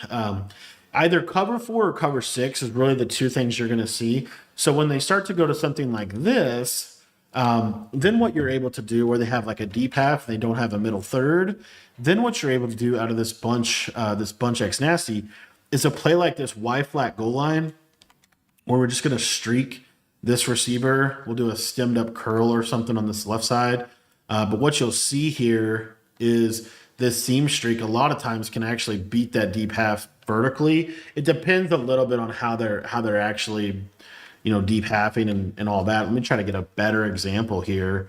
either cover 4 or cover 6 is really the two things you're going to see. So when they start to go to something like this, then what you're able to do, where they have like a deep half, they don't have a middle third, then what you're able to do out of this bunch X nasty is a play like this Y flat goal line, where we're just going to streak this receiver. We'll do a stemmed up curl or something on this left side. But what you'll see here is this seam streak a lot of times can actually beat that deep half vertically. It depends a little bit on how they're actually, deep halving and all that. Let me try to get a better example here.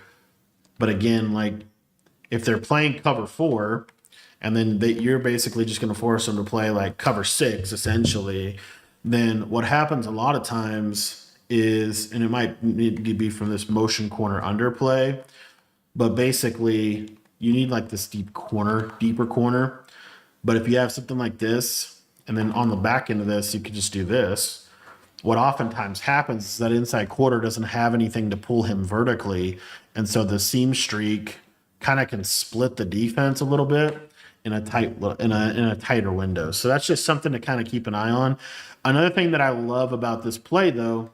But again, like if they're playing cover 4, and then you're basically just going to force them to play like cover 6, essentially, then what happens a lot of times is, and it might need to be from this motion corner under play, but basically you need like this deeper corner. But if you have something like this, and then on the back end of this, you could just do this. What oftentimes happens is that inside quarter doesn't have anything to pull him vertically. And so the seam streak kind of can split the defense a little bit in a tighter window. So that's just something to kind of keep an eye on. Another thing that I love about this play though,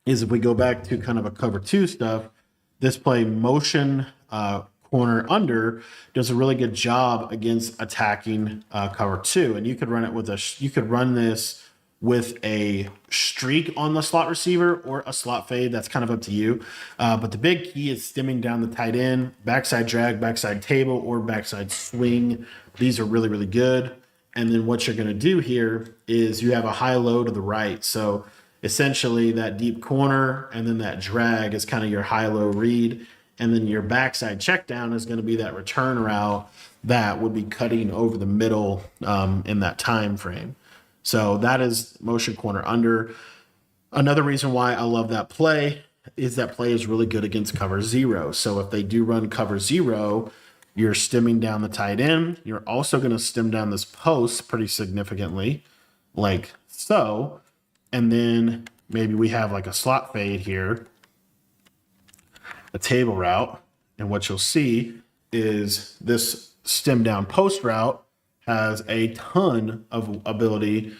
is if we go back to kind of a cover two stuff, this play motion corner under does a really good job against attacking cover two. And you could run it with you could run this with a streak on the slot receiver or a slot fade. That's kind of up to you. But the big key is stemming down the tight end, backside drag, backside table, or backside swing. These are really, really good. And then what you're going to do here is you have a high low to the right. So essentially that deep corner and then that drag is kind of your high-low read. And then your backside check down is going to be that return route that would be cutting over the middle in that time frame. So that is motion corner under. Another reason why I love that play is really good against cover zero. So if they do run cover zero, you're stemming down the tight end. You're also going to stem down this post pretty significantly, like so. And then maybe we have like a slot fade here, a table route. And what you'll see is this stem down post route has a ton of ability.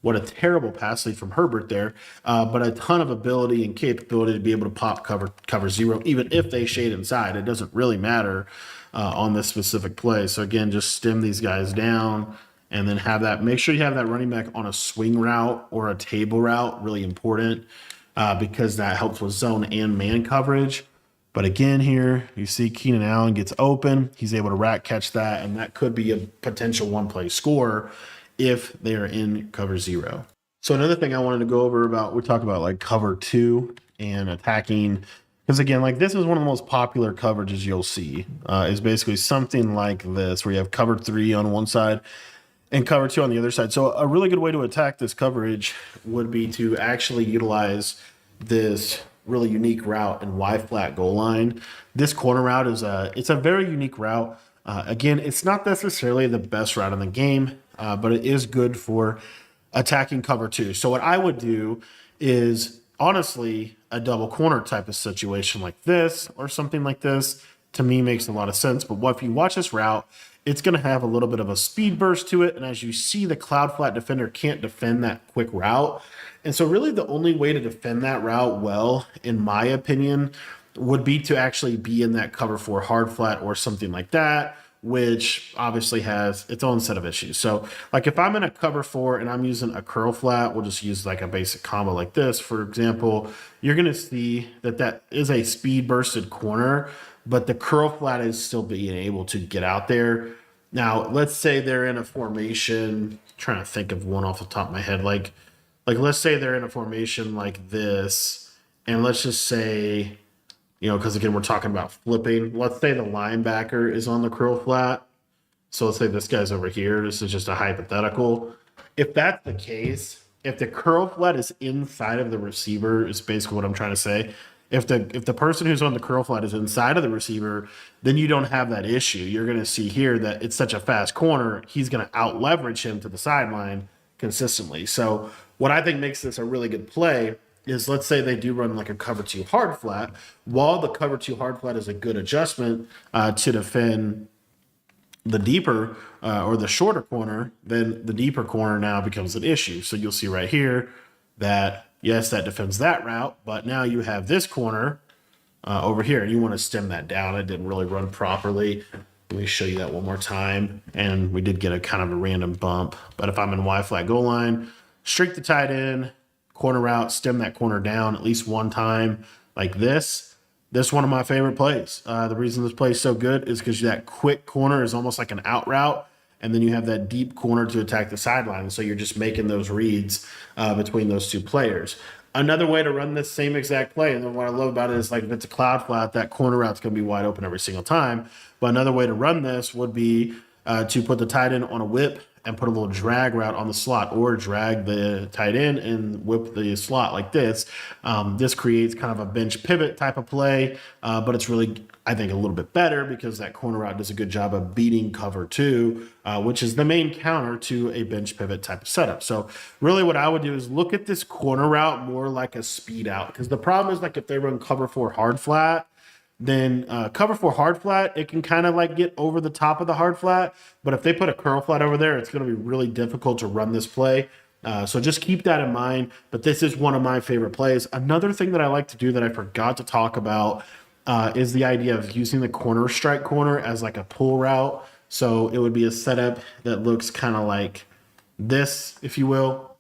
What a terrible pass lead from Herbert there, but a ton of ability and capability to be able to pop cover zero, even if they shade inside. It doesn't really matter on this specific play. So again, just stem these guys down and then have that. Make sure you have that running back on a swing route or a table route. Really important because that helps with zone and man coverage. But again, here you see Keenan Allen gets open. He's able to rack catch that, and that could be a potential one-play score if they are in cover zero. So another thing I wanted to go over we talk about like cover two and attacking, because again, like this is one of the most popular coverages you'll see is basically something like this, where you have cover three on one side and cover two on the other side. So a really good way to attack this coverage would be to actually utilize this really unique route in Y flat goal line. This corner route it's a very unique route. Again, it's not necessarily the best route in the game, but it is good for attacking cover two. So what I would do is honestly a double corner type of situation like this or something like this to me makes a lot of sense. But if you watch this route, it's going to have a little bit of a speed burst to it. And as you see, the cloud flat defender can't defend that quick route. And so really the only way to defend that route well, in my opinion, would be to actually be in that cover four hard flat or something like that, which obviously has its own set of issues. So like if I'm in a cover four and I'm using a curl flat, we'll just use like a basic combo like this, for example, you're going to see that is a speed bursted corner, but the curl flat is still being able to get out there. Now, let's say they're in a formation, I'm trying to think of one off the top of my head, like let's say they're in a formation like this, and let's just say, because again, we're talking about flipping. Let's say the linebacker is on the curl flat. So let's say this guy's over here. This is just a hypothetical. If that's the case, if the curl flat is inside of the receiver, is basically what I'm trying to say. If the person who's on the curl flat is inside of the receiver, then you don't have that issue. You're going to see here that it's such a fast corner, he's going to out leverage him to the sideline consistently. So what I think makes this a really good play is, let's say they do run like a cover two hard flat. While the cover two hard flat is a good adjustment to defend the deeper or the shorter corner, then the deeper corner now becomes an issue. So you'll see right here that, yes, that defends that route, but now you have this corner over here, and you want to stem that down. It didn't really run properly. Let me show you that one more time. And we did get a kind of a random bump. But if I'm in Y flat goal line, streak the tight end, corner route, stem that corner down at least one time like this. This is one of my favorite plays. The reason this play is so good is because that quick corner is almost like an out route, and then you have that deep corner to attack the sideline. So you're just making those reads between those two players. Another way to run this same exact play, and then what I love about it is, like, if it's a cloud flat, that corner route's going to be wide open every single time. But another way to run this would be to put the tight end on a whip and put a little drag route on the slot, or drag the tight end and whip the slot like this. This creates kind of a bench pivot type of play, but it's really, I think, a little bit better because that corner route does a good job of beating cover two, which is the main counter to a bench pivot type of setup. So really what I would do is look at this corner route more like a speed out, because the problem is, like, if they run cover four hard flat, then cover four hard flat, it can kind of like get over the top of the hard flat. But if they put a curl flat over there, it's going to be really difficult to run this play. So just keep that in mind. But this is one of my favorite plays. Another thing that I like to do that I forgot to talk about is the idea of using the corner strike corner as like a pull route. So it would be a setup that looks kind of like this, if you will.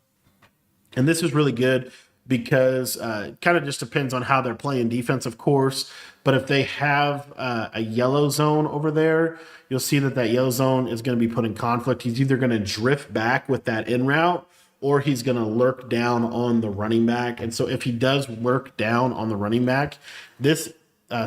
And this is really good because it kind of just depends on how they're playing defense, of course. But if they have a yellow zone over there, you'll see that that yellow zone is going to be put in conflict. He's either going to drift back with that in route, or he's going to lurk down on the running back. And so if he does lurk down on the running back, this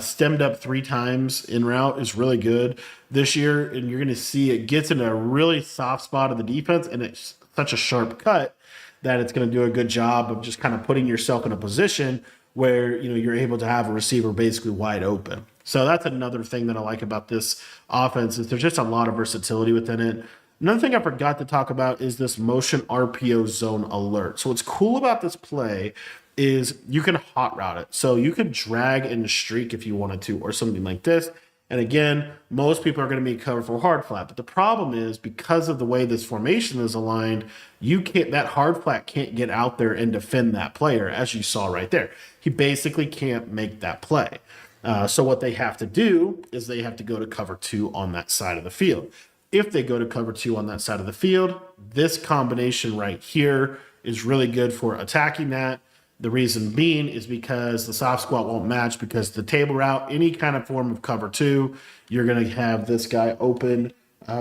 stemmed up 3 times in route is really good this year. And you're going to see it gets in a really soft spot of the defense, and it's such a sharp cut that it's going to do a good job of just kind of putting yourself in a position where, you know, you're able to have a receiver basically wide open. So that's another thing that I like about this offense, is there's just a lot of versatility within it. Another thing I forgot to talk about is this motion RPO zone alert. So what's cool about this play is you can hot route it. So you could drag and streak if you wanted to, or something like this. And again, most people are going to be covered for hard flat. But the problem is, because of the way this formation is aligned, that hard flat can't get out there and defend that player, as you saw right there. He basically can't make that play. So what they have to do is they have to go to cover 2 on that side of the field. If they go to cover 2 on that side of the field, this combination right here is really good for attacking that. The reason being is because the soft squat won't match, because the table route, any kind of form of cover 2, you're going to have this guy open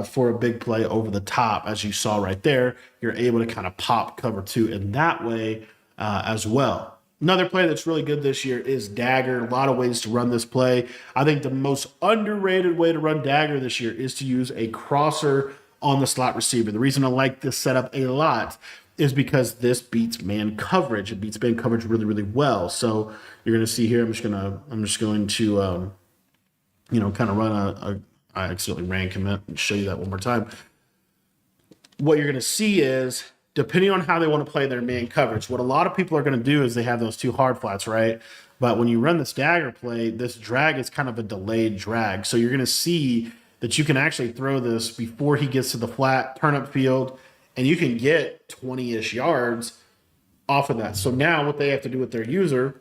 for a big play over the top. As you saw right there, you're able to kind of pop cover 2 in that way as well. Another play that's really good this year is dagger. A lot of ways to run this play. I think the most underrated way to run dagger this year is to use a crosser on the slot receiver. The reason I like this setup a lot is because this beats man coverage. It beats man coverage really, really well. So you're going to see here, I'm just going to kind of run I accidentally ran commit and show you that one more time. What you're going to see is, depending on how they want to play their man coverage, what a lot of people are going to do is they have those 2 hard flats, right? But when you run this dagger play, this drag is kind of a delayed drag. So you're going to see that you can actually throw this before he gets to the flat, turn up field, and you can get 20-ish yards off of that. So now what they have to do with their user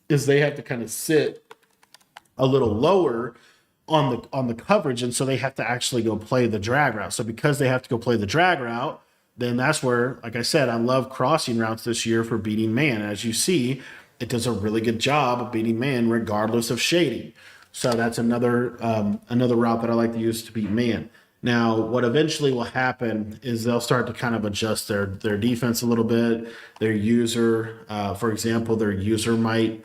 is they have to kind of sit a little lower on the coverage, and so they have to actually go play the drag route. So because they have to go play the drag route, then that's where, like I said, I love crossing routes this year for beating man. As you see, it does a really good job of beating man regardless of shading. So that's another route that I like to use to beat man. Now, what eventually will happen is they'll start to kind of adjust their defense a little bit. Their user, for example, their user might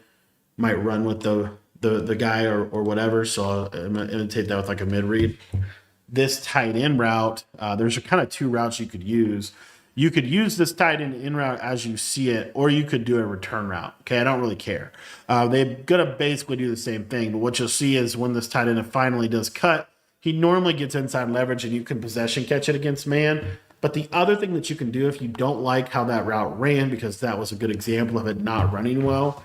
run with the guy or whatever. So I'm going to imitate that with like a mid read. This tight end route, there's kind of 2 routes you could use. You could use this tight end in route as you see it, or you could do a return route. Okay, I don't really care. They're going to basically do the same thing, but what you'll see is when this tight end finally does cut, he normally gets inside leverage and you can possession catch it against man. But the other thing that you can do, if you don't like how that route ran, because that was a good example of it not running well,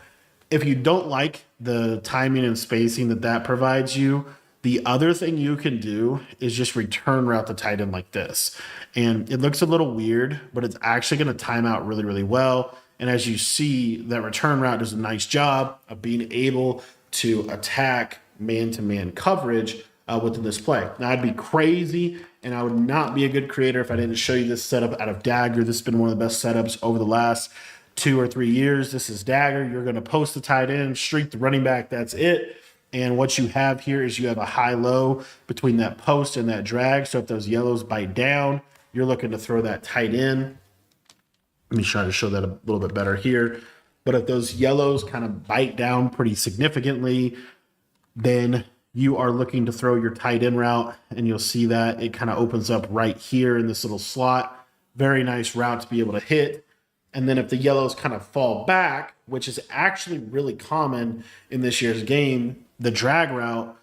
if you don't like the timing and spacing that provides you, the other thing you can do is just return route the tight end like this. And it looks a little weird, but it's actually going to time out really, really well. And as you see, that return route does a nice job of being able to attack man-to-man coverage within this play. Now, I'd be crazy, and I would not be a good creator if I didn't show you this setup out of Dagger. This has been one of the best setups over the last 2 or 3 years. This is Dagger. You're going to post the tight end, streak the running back. That's it. And what you have here is you have a high-low between that post and that drag. So if those yellows bite down, you're looking to throw that tight end. Let me try to show that a little bit better here. But if those yellows kind of bite down pretty significantly, then you are looking to throw your tight end route, and you'll see that it kind of opens up right here in this little slot. Very nice route to be able to hit. And then if the yellows kind of fall back, which is actually really common in this year's game, the drag route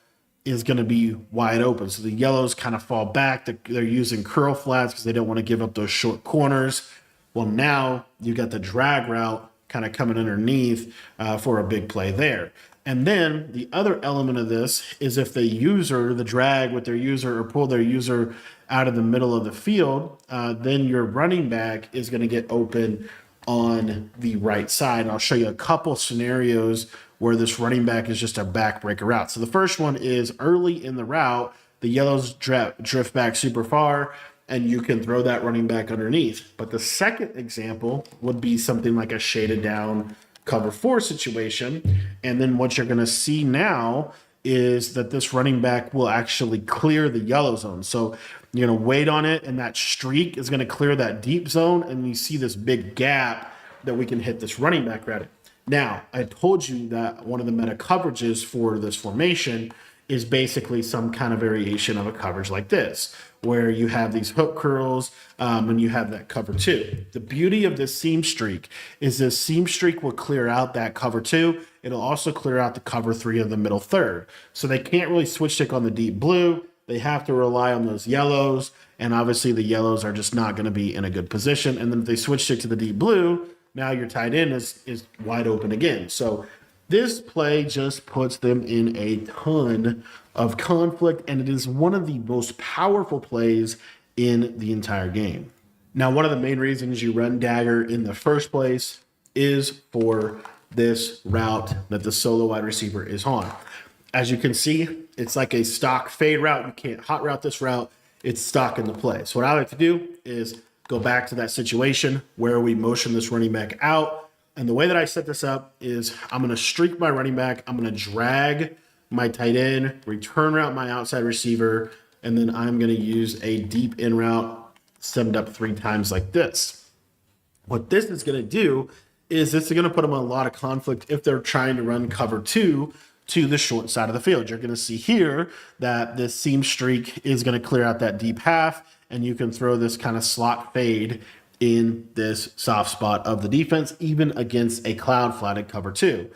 is going to be wide open. So the yellows kind of fall back. They're using curl flats because they don't want to give up those short corners. Well, now you got the drag route kind of coming underneath for a big play there. And then the other element of this is if the drag with their user or pull their user out of the middle of the field, then your running back is going to get open on the right side. And I'll show you a couple scenarios where this running back is just a backbreaker route. So the first one is early in the route, the yellows drift back super far, and you can throw that running back underneath. But the second example would be something like a shaded down cover 4 situation. And then what you're going to see now is that this running back will actually clear the yellow zone. So you're going to wait on it, and that streak is going to clear that deep zone, and you see this big gap that we can hit this running back route. Now, I told you that one of the meta coverages for this formation is basically some kind of variation of a coverage like this, where you have these hook curls and you have that cover 2. The beauty of this seam streak is this seam streak will clear out that cover 2. It'll also clear out the cover 3 of the middle third. So they can't really switch stick on the deep blue. They have to rely on those yellows, and obviously the yellows are just not going to be in a good position. And then if they switch stick to the deep blue, now your tight end is wide open again. So this play just puts them in a ton of conflict, and it is one of the most powerful plays in the entire game. Now, one of the main reasons you run dagger in the first place is for this route that the solo wide receiver is on. As you can see, it's like a stock fade route. You can't hot route this route. It's stock in the play. So what I like to do is go back to that situation where we motion this running back out. And the way that I set this up is I'm going to streak my running back. I'm going to drag my tight end, return route my outside receiver, and then I'm going to use a deep in route stemmed up 3 times like this. What this is going to do is this is going to put them in a lot of conflict if they're trying to run cover 2 to the short side of the field. You're going to see here that this seam streak is going to clear out that deep half, and you can throw this kind of slot fade in this soft spot of the defense, even against a cloud flatted cover 2.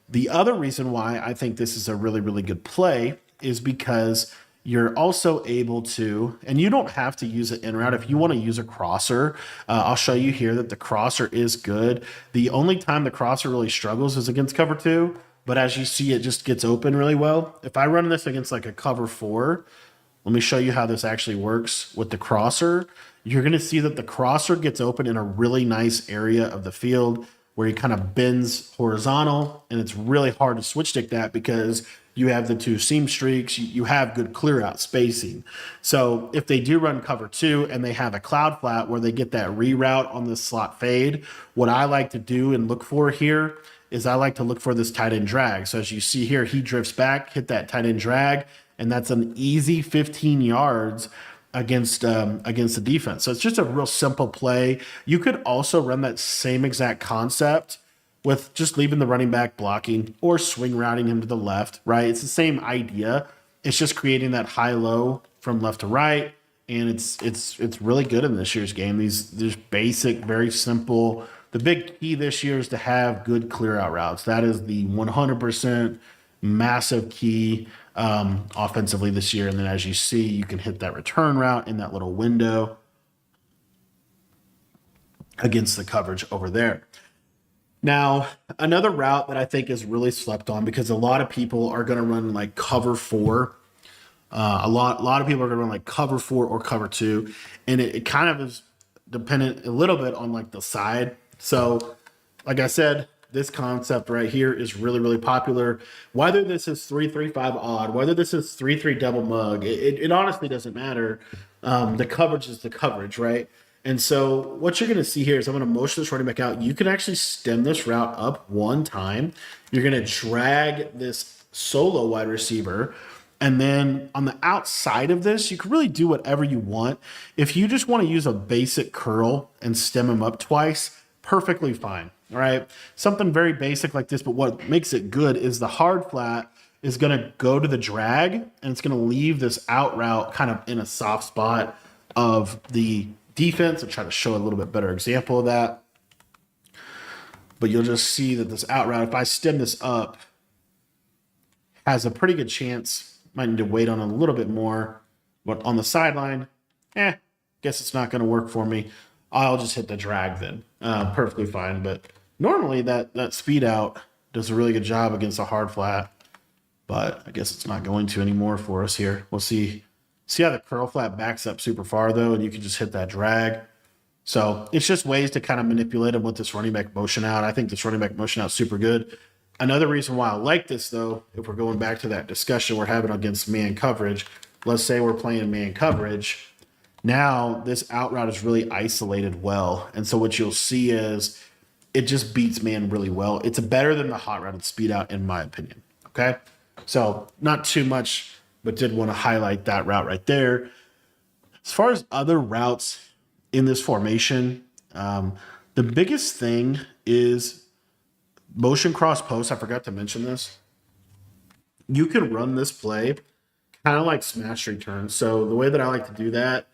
The other reason why I think this is a really, really good play is because you're also able to, and you don't have to use an in route. If you want to use a crosser, I'll show you here that the crosser is good. The only time the crosser really struggles is against cover 2, but as you see, it just gets open really well. If I run this against like a cover 4, let me show you how this actually works with the crosser. You're going to see that the crosser gets open in a really nice area of the field where he kind of bends horizontal, and it's really hard to switch stick that because you have the 2 seam streaks. You have good clear out spacing. So if they do run cover 2 and they have a cloud flat where they get that reroute on this slot fade, what I like to do and look for here is I like to look for this tight end drag. So as you see here, he drifts back, hit that tight end drag, and that's an easy 15 yards against the defense. So it's just a real simple play. You could also run that same exact concept with just leaving the running back blocking or swing routing him to the left, right? It's the same idea. It's just creating that high-low from left to right, and it's really good in this year's game. These basic, very simple. The big key this year is to have good clear-out routes. That is the 100% massive key offensively this year. And then as you see, you can hit that return route in that little window against the coverage over there. Now, another route that I think is really slept on because a lot of people are going to run like cover 4. A lot of people are going to run like cover 4 or cover 2. And it kind of is dependent a little bit on like the side. So like I said, this concept right here is really, really popular. Whether this is 3-3-5 odd, whether this is 3-3 double mug, it honestly doesn't matter. The coverage is the coverage, right? And so what you're going to see here is I'm going to motion this running back out. You can actually stem this route up 1 time. You're going to drag this solo wide receiver. And then on the outside of this, you can really do whatever you want. If you just want to use a basic curl and stem him up twice, perfectly fine. All right. Something very basic like this, but what makes it good is the hard flat is going to go to the drag, and it's going to leave this out route kind of in a soft spot of the defense. I'll try to show a little bit better example of that. But you'll just see that this out route, if I stem this up, has a pretty good chance. Might need to wait on it a little bit more. But on the sideline, guess it's not going to work for me. I'll just hit the drag then. Perfectly fine. But normally that speed out does a really good job against a hard flat. But I guess it's not going to anymore for us here. We'll see. See how the curl flat backs up super far, though, and you can just hit that drag. So it's just ways to kind of manipulate them with this running back motion out. I think this running back motion out is super good. Another reason why I like this, though, if we're going back to that discussion we're having against man coverage, let's say we're playing man coverage. Now this out route is really isolated well. And so what you'll see is it just beats man really well. It's better than the hot routed speed out, in my opinion. Okay. So not too much, but did want to highlight that route right there. As far as other routes in this formation, the biggest thing is motion cross post. I forgot to mention this. You can run this play kind of like smash return. So the way that I like to do that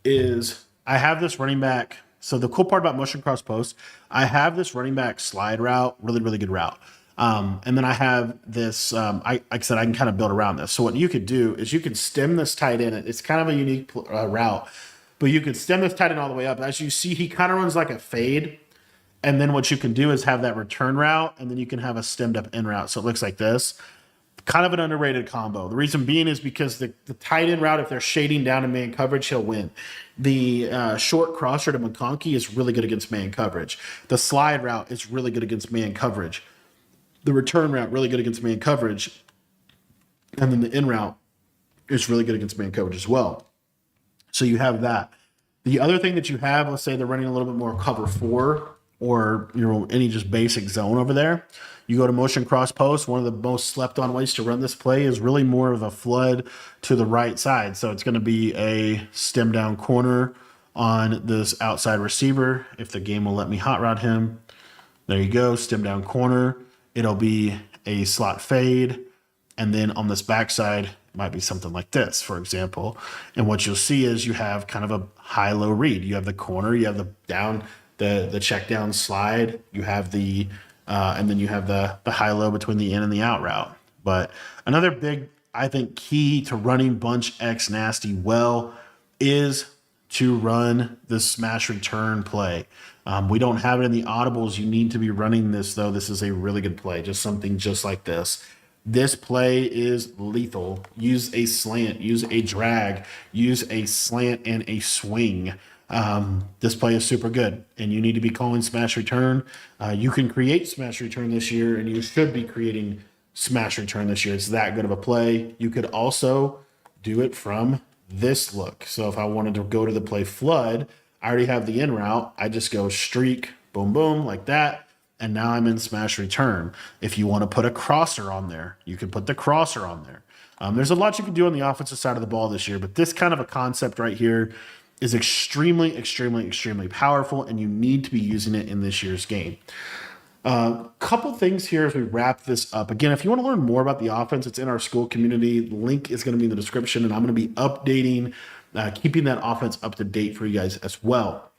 is I have this running back. So the cool part about motion cross post, I have this running back slide route, really, really good route. And then I have this, like I said, I can kind of build around this. So what you could do is you can stem this tight end. It's kind of a unique route, but you can stem this tight end all the way up. As you see, he kind of runs like a fade. And then what you can do is have that return route, and then you can have a stemmed up in route. So it looks like this. Kind of an underrated combo. The reason being is because the tight end route, if they're shading down in man coverage, he'll win. The short crosser to McConkey is really good against man coverage. The slide route is really good against man coverage. The return route, really good against man coverage. And then the in route is really good against man coverage as well. So you have that. The other thing that you have, let's say they're running a little bit more cover 4 or any just basic zone over there. You go to motion cross post. One of the most slept on ways to run this play is really more of a flood to the right side. So it's going to be a stem down corner on this outside receiver. If the game will let me hot route him, there you go, stem down corner. It'll be a slot fade. And then on this backside, it might be something like this, for example. And what you'll see is you have kind of a high-low read. You have the corner, you have the down, the check down slide, you have the and then you have the high-low between the in and the out route. But another big, I think, key to running bunch X nasty well is to run the smash return play. We don't have it in the audibles. You need to be running this, though. This is a really good play, just something just like this. This play is lethal. Use a slant, use a drag, use a slant and a swing. This play is super good, and you need to be calling smash return. You can create smash return this year, and you should be creating smash return this year. It's that good of a play. You could also do it from this look. So if I wanted to go to the play flood, I already have the in route. I just go streak, boom, boom, like that. And now I'm in smash return. If you want to put a crosser on there, you can put the crosser on there. There's a lot you can do on the offensive side of the ball this year, but this kind of a concept right here is extremely, extremely, extremely powerful, and you need to be using it in this year's game. Couple things here as we wrap this up. Again, if you want to learn more about the offense, it's in our school community. The link is going to be in the description, and I'm going to be updating, keeping that offense up to date for you guys as well.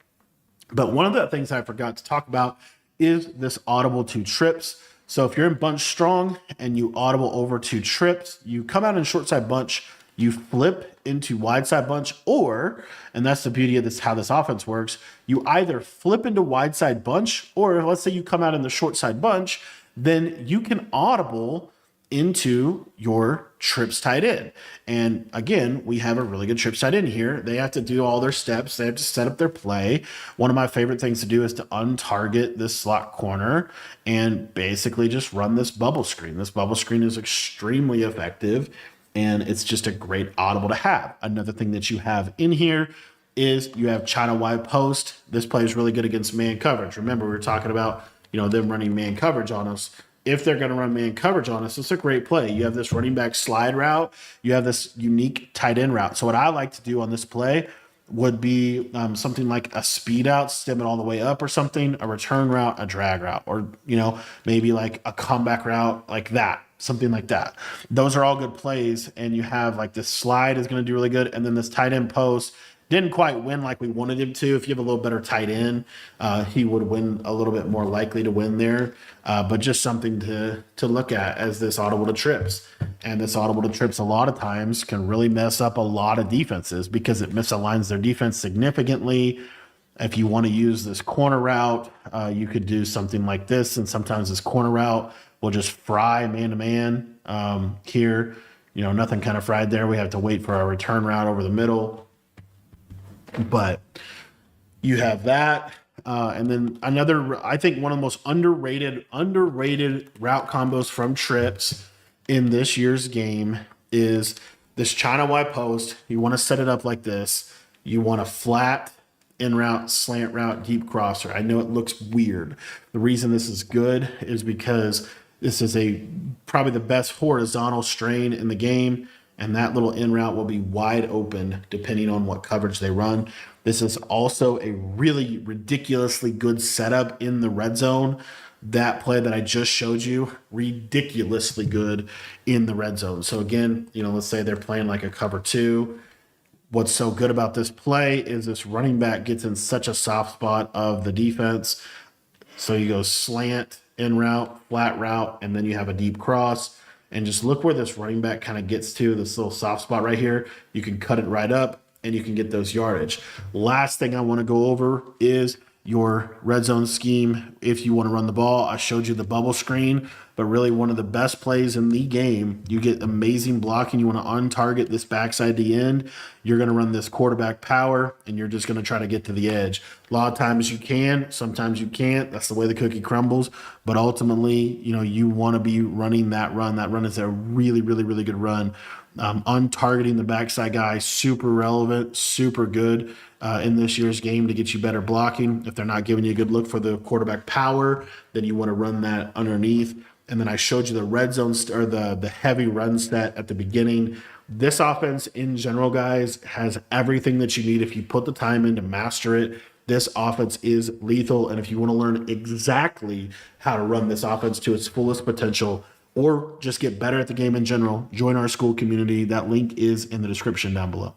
But one of the things I forgot to talk about is this audible to trips. So if you're in bunch strong and you audible over to trips, you come out in short side bunch, you flip into wide side bunch, or, and that's the beauty of this, how this offense works, you either flip into wide side bunch, or let's say you come out in the short side bunch, then you can audible into your trips tight end. And again, we have a really good trips tight end here. They have to do all their steps. They have to set up their play. One of my favorite things to do is to untarget this slot corner and basically just run this bubble screen. This bubble screen is extremely effective, and it's just a great audible to have. Another thing that you have in here is you have China wide post. This play is really good against man coverage. Remember, we were talking about, them running man coverage on us. If they're going to run man coverage on us, it's a great play. You have this running back slide route. You have this unique tight end route. So what I like to do on this play would be something like a speed out, stem it all the way up or something, a return route, a drag route, or, maybe like a comeback route like that. something like that. Those are all good plays. And you have like this slide is going to do really good. And then this tight end post didn't quite win like we wanted him to. If you have a little better tight end, he would win a little bit more likely to win there. But just something to look at as this audible to trips. And this audible to trips a lot of times can really mess up a lot of defenses because it misaligns their defense significantly. If you want to use this corner route, you could do something like this. And sometimes this corner route will just fry man-to-man here. You know, nothing kind of fried there. We have to wait for our return route over the middle. But you have that. And then another, I think one of the most underrated route combos from trips in this year's game is this China Y post. You want to set it up like this. You want a flat in route, slant route, deep crosser. I know it looks weird. The reason this is good is because this is probably the best horizontal strain in the game. And that little in route will be wide open depending on what coverage they run. This is also a really ridiculously good setup in the red zone. That play that I just showed you, ridiculously good in the red zone. So again, you know, let's say they're playing like a cover 2. What's so good about this play is this running back gets in such a soft spot of the defense. So you go slant, in route, flat route, and then you have a deep cross. And just look where this running back kind of gets to, this little soft spot right here. You can cut it right up and you can get those yardage. Last thing I want to go over is your red zone scheme. If you want to run the ball, I showed you the bubble screen, but really one of the best plays in the game. You get amazing blocking. You want to untarget this backside to end. You're going to run this quarterback power, and you're just going to try to get to the edge. A lot of times you can, sometimes you can't. That's the way the cookie crumbles. But ultimately, you know, you want to be running that run. That run is a really, really, really good run. Untargeting the backside guy, super relevant, super good in this year's game to get you better blocking. If they're not giving you a good look for the quarterback power, then you want to run that underneath. And then I showed you the red zone or the heavy run set at the beginning. This offense in general, guys, has everything that you need if you put the time in to master it. This offense is lethal. And if you want to learn exactly how to run this offense to its fullest potential, or just get better at the game in general, join our school community. That link is in the description down below.